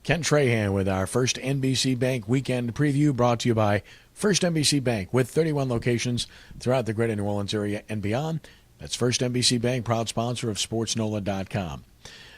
Ken Trahan with our First NBC Bank Weekend Preview, brought to you by First NBC Bank, with 31 locations throughout the greater New Orleans area and beyond. That's First NBC Bank, proud sponsor of SportsNola.com.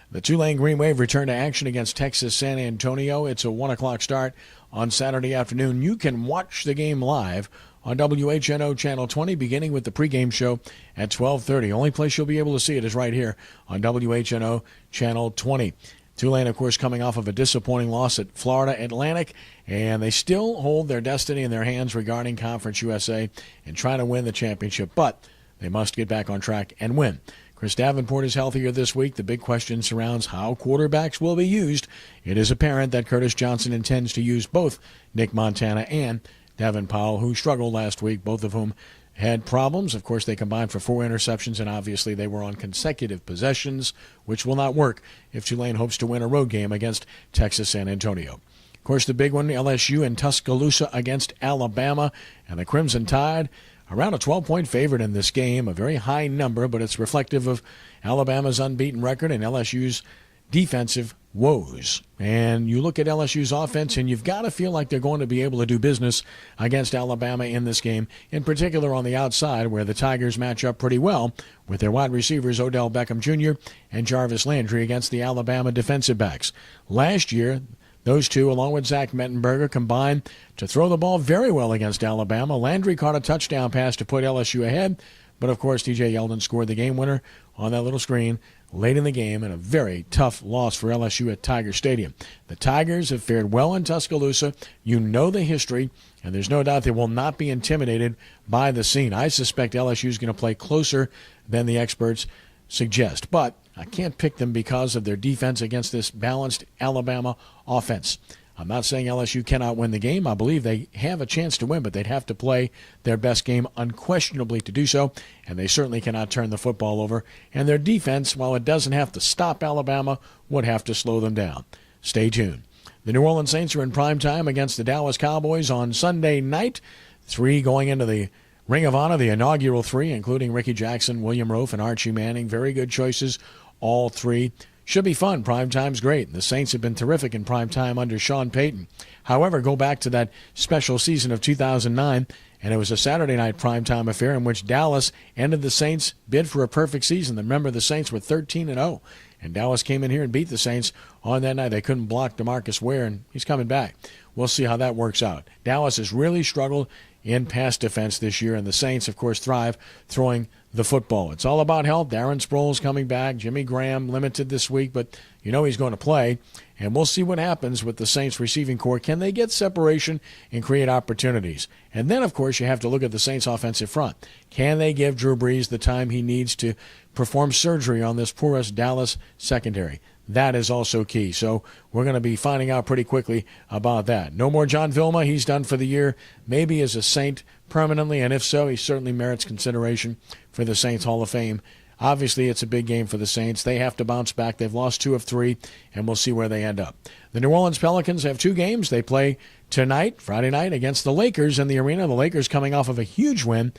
The Tulane Green Wave return to action against Texas San Antonio. It's a 1 o'clock start on Saturday afternoon. You can watch the game live on WHNO Channel 20, beginning with the pregame show at 12:30. Only place you'll be able to see it is right here on WHNO Channel 20. Tulane, of course, coming off of a disappointing loss at Florida Atlantic, and they still hold their destiny in their hands regarding Conference USA and trying to win the championship, but they must get back on track and win. Chris Davenport is healthier this week. The big question surrounds how quarterbacks will be used. It is apparent that Curtis Johnson intends to use both Nick Montana and Devin Powell, who struggled last week, both of whom had problems. Of course, they combined for 4 interceptions, and obviously they were on consecutive possessions, which will not work if Tulane hopes to win a road game against Texas San Antonio. Of course, the big one, LSU in Tuscaloosa against Alabama, and the Crimson Tide around a 12-point favorite in this game, a very high number, but it's reflective of Alabama's unbeaten record and LSU's defensive woes. And you look at LSU's offense, and you've got to feel like they're going to be able to do business against Alabama in this game, in particular on the outside, where the Tigers match up pretty well with their wide receivers Odell Beckham Jr. and Jarvis Landry against the Alabama defensive backs. Last year, those two, along with Zach Mettenberger, combined to throw the ball very well against Alabama. Landry caught a touchdown pass to put LSU ahead, but of course TJ Yeldon scored the game winner on that little screen late in the game, in a very tough loss for LSU at Tiger Stadium. The Tigers have fared well in Tuscaloosa. You know the history, and there's no doubt they will not be intimidated by the scene. I suspect LSU is going to play closer than the experts suggest, but I can't pick them because of their defense against this balanced Alabama offense. I'm not saying LSU cannot win the game. I believe they have a chance to win, but they'd have to play their best game unquestionably to do so, and they certainly cannot turn the football over. And their defense, while it doesn't have to stop Alabama, would have to slow them down. Stay tuned. The New Orleans Saints are in prime time against the Dallas Cowboys on Sunday night. 3 going into the Ring of Honor, the inaugural 3, including Ricky Jackson, William Rofe, and Archie Manning. Very good choices, all 3. Should be fun. Prime time's great. The Saints have been terrific in prime time under Sean Payton. However, go back to that special season of 2009, and it was a Saturday night primetime affair in which Dallas ended the Saints' bid for a perfect season. Remember, the Saints were 13-0, and Dallas came in here and beat the Saints on that night. They couldn't block DeMarcus Ware, and he's coming back. We'll see how that works out. Dallas has really struggled in pass defense this year, and the Saints, of course, thrive throwing the football. It's all about health. Darren Sproles coming back. Jimmy Graham limited this week, but you know he's going to play. And we'll see what happens with the Saints receiving corps. Can they get separation and create opportunities? And then, of course, you have to look at the Saints offensive front. Can they give Drew Brees the time he needs to perform surgery on this porous Dallas secondary? That is also key. So we're going to be finding out pretty quickly about that. No more John Vilma. He's done for the year, maybe as a Saint permanently, and if so, he certainly merits consideration for the Saints Hall of Fame. Obviously, it's a big game for the Saints. They have to bounce back. They've lost 2 of 3, and we'll see where they end up. The New Orleans Pelicans have 2 games. They play tonight, Friday night, against the Lakers in the arena. The Lakers coming off of a huge win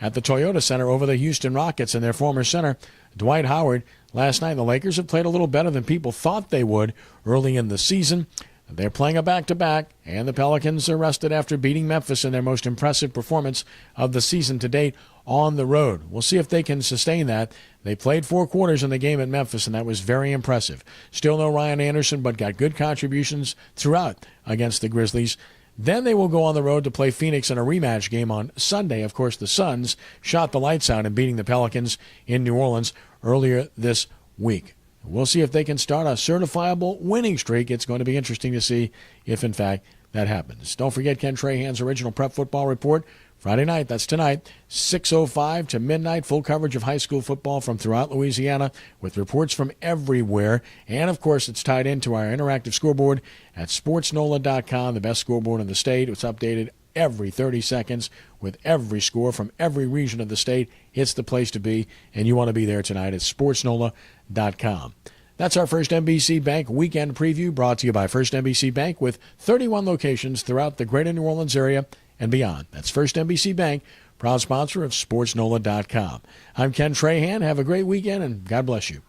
at the Toyota Center over the Houston Rockets and their former center, Dwight Howard. Last night, the Lakers have played a little better than people thought they would early in the season. They're playing a back-to-back, and the Pelicans are rested after beating Memphis in their most impressive performance of the season to date on the road. We'll see if they can sustain that. They played 4 quarters in the game at Memphis, and that was very impressive. Still no Ryan Anderson, but got good contributions throughout against the Grizzlies. Then they will go on the road to play Phoenix in a rematch game on Sunday. Of course, the Suns shot the lights out in beating the Pelicans in New Orleans earlier this week. We'll see if they can start a certifiable winning streak. It's going to be interesting to see if, in fact, that happens. Don't forget Ken Trahan's original Prep Football Report. Friday night, that's tonight, 6:05 to midnight, full coverage of high school football from throughout Louisiana with reports from everywhere. And, of course, it's tied into our interactive scoreboard at SportsNola.com, the best scoreboard in the state. It's updated every 30 seconds with every score from every region of the state. It's the place to be, and you want to be there tonight at SportsNola.com. That's our First NBC Bank Weekend Preview, brought to you by First NBC Bank with 31 locations throughout the greater New Orleans area and beyond. That's First NBC Bank, proud sponsor of SportsNola.com. I'm Ken Trahan. Have a great weekend, and God bless you.